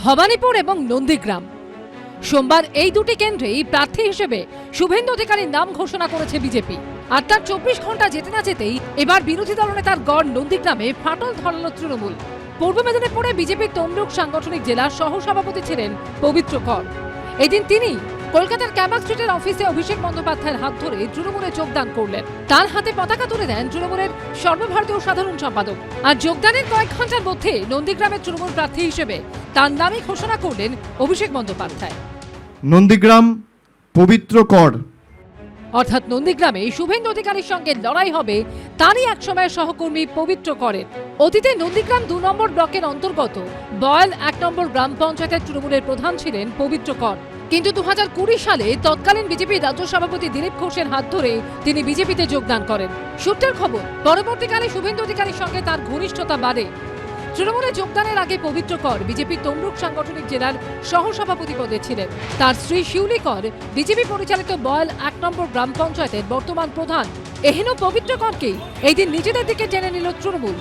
ভবানীপুর এবং নন্দীগ্রাম। সোমবার এই দুটি কেন্দ্রেই প্রার্থী হিসেবে শুভেন্দু অধিকারীর নাম ঘোষণা করেছে বিজেপি। আর তার 24 ঘন্টা যেতে না যেতেই এবার বিরোধী দলনেতার গড় নন্দীগ্রামে ফাটল ধরালো তৃণমূল। পূর্ব মেদিনীপুরে বিজেপির তমলুক সাংগঠনিক জেলার সহসভাপতি ছিলেন পবিত্র কর। এদিন তিনি কলকাতার ক্যামাক স্ট্রিটের অফিসে অভিষেক বন্দ্যোপাধ্যায়ের হাত ধরে তৃণমূলে যোগদান করলেন। তার হাতে পতাকা তুলে দেন তৃণমূলের সর্বভারতীয় সাধারণ সম্পাদক। আর যোগদানের কয়েক ঘন্টার মধ্যে নন্দীগ্রামের তৃণমূল প্রার্থী হিসেবে তার নামই ঘোষণা করলেন অভিষেক বন্দ্যোপাধ্যায়। নন্দীগ্রাম পবিত্র কর, অর্থাৎ নন্দীগ্রামে শুভেন্দু অধিকারীর সঙ্গে লড়াই হবে তারই একসময়ের সহকর্মী পবিত্র করের। অতীতে নন্দীগ্রাম 2 নম্বর ব্লকের অন্তর্গত বয়াল 1 নম্বর গ্রাম পঞ্চায়েতের তৃণমূলের প্রধান ছিলেন পবিত্র কর। কিন্তু 2020 সালে তৎকালীন বিজেপি রাজ্য সভাপতি দিলীপ ঘোষের হাত ধরে তিনি বিজেপিতে যোগদান করেন। সূত্রের খবর, পরবর্তীকালে শুভেন্দু অধিকারীর সঙ্গে তার ঘনিষ্ঠতা বাড়ে। তৃণমূলে যোগদানের আগে পবিত্র কর বিজেপি তমলুক সাংগঠনিক জেলার সহসভাপতি পদে ছিলেন। তার স্ত্রী শিউলি কর বিজেপি পরিচালিত বয়াল 1 নম্বর গ্রাম পঞ্চায়েতের বর্তমান প্রধান। এহেন পবিত্র করকেই এই দিন নিজেদের দিকে টেনে নিল তৃণমূল।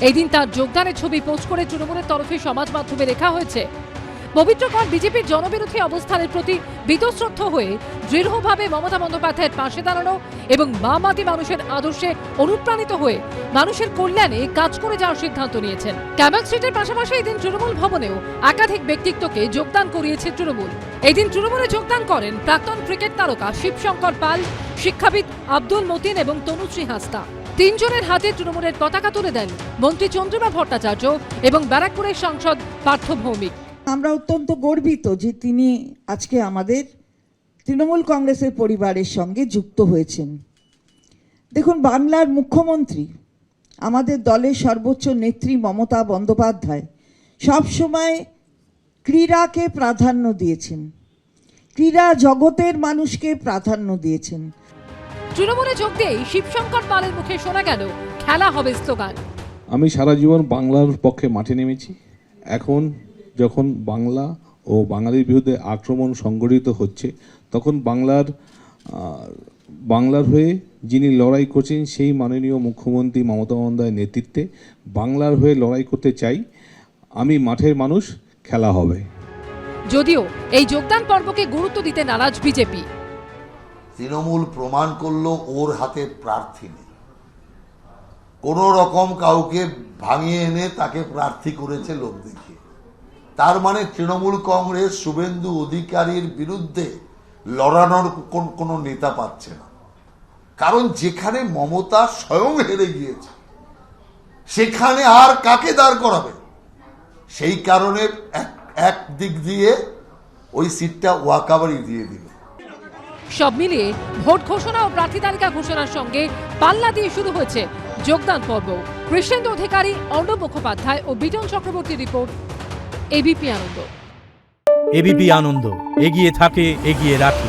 এই দিন তার যোগদানের ছবি পোস্ট করে তৃণমূলের তরফে সমাজ মাধ্যমে লেখা হয়েছে, পবিত্র কর বিজেপির জনবিরোধী অবস্থানের প্রতি বীতশ্রদ্ধ হয়ে দৃঢ়ভাবে মমতা বন্দ্যোপাধ্যায়ের পাশে দাঁড়ানো এবং মামাটি মানুষের আদর্শে অনুপ্রাণিত হয়ে মানুষের কল্যাণে কাজ করে যাওয়ার সিদ্ধান্ত নিয়েছেন। ক্যামাক স্ট্রিটের পাশাপাশি এদিন তৃণমূল ভবনেও একাধিক ব্যক্তিত্বকে যোগদান করিয়েছে তৃণমূল। এদিন তৃণমূলে যোগদান করেন প্রাক্তন ক্রিকেট তারকা শিবশঙ্কর পাল, শিক্ষাবিদ আব্দুল মতিন এবং তনুশ্রী হাঁসদা। 3 জনের হাতে তৃণমূলের পতাকা তুলে দেন মন্ত্রী চন্দ্রিমা ভট্টাচার্য এবং ব্যারাকপুরের সাংসদ পার্থ ভৌমিক। আমরা অত্যন্ত গর্বিত যে তিনি আজকে আমাদের তৃণমূল কংগ্রেসের পরিবারের সঙ্গে যুক্ত হয়েছেন। দেখুন, বাংলার মুখ্যমন্ত্রী, আমাদের দলের সর্বোচ্চ নেত্রী মমতা বন্দ্যোপাধ্যায় সবসময় ক্রীড়াকে প্রাধান্য দিয়েছেন, ক্রীড়া জগতের মানুষকে প্রাধান্য দিয়েছেন। তৃণমূলে যোগ দিয়েই শিবশঙ্কর পালের মুখে শোনা গেল খেলা হবে স্লোগান। আমি সারা জীবন বাংলার পক্ষে মাঠে নেমেছি। এখন যখন বাংলা ও বাঙালির বিরুদ্ধে আক্রমণ সংগঠিত হচ্ছে, তখন বাংলার হয়ে যিনি লড়াই করছেন সেই মাননীয় মুখ্যমন্ত্রী মমতা বন্দ্যোপাধ্যায়ের নেতৃত্বে বাংলার হয়ে লড়াই করতে চাই। আমি মাঠের মানুষ, খেলা হবে। যদিও এই যোগদান পর্বকে গুরুত্ব দিতে নারাজ বিজেপি। তৃণমূল প্রমাণ করলো ওর হাতে প্রার্থী নেই। কোনো রকম কাউকে ভাঙিয়ে এনে তাকে প্রার্থী করেছে লোক দেখিয়ে। তার মানে তৃণমূল কংগ্রেস শুভেন্দু অধিকারীর বিরুদ্ধে লড়ানোর কোনো নেতা পাচ্ছে না। কারণ যেখানে মমতা স্বয়ং হেরে গিয়েছে সেখানে আর কাকে দাঁড় করাবে? সেই কারণে এক দিক দিয়ে ওই সিটটা ওয়াকাবারি দিয়ে দিল। সব মিলিয়ে ভোট ঘোষণা ও প্রার্থী তালিকা ঘোষণার সঙ্গে পাল্লা দিয়ে শুরু হয়েছে যোগদান পর্ব। কৃষ্ণেন্দু অধিকারী, অর্ণব মুখোপাধ্যায় ও বিজন চক্রবর্তীর রিপোর্ট, এবিপি আনন্দ। এবিপি আনন্দ, এগিয়ে থাকে, এগিয়ে রাখে।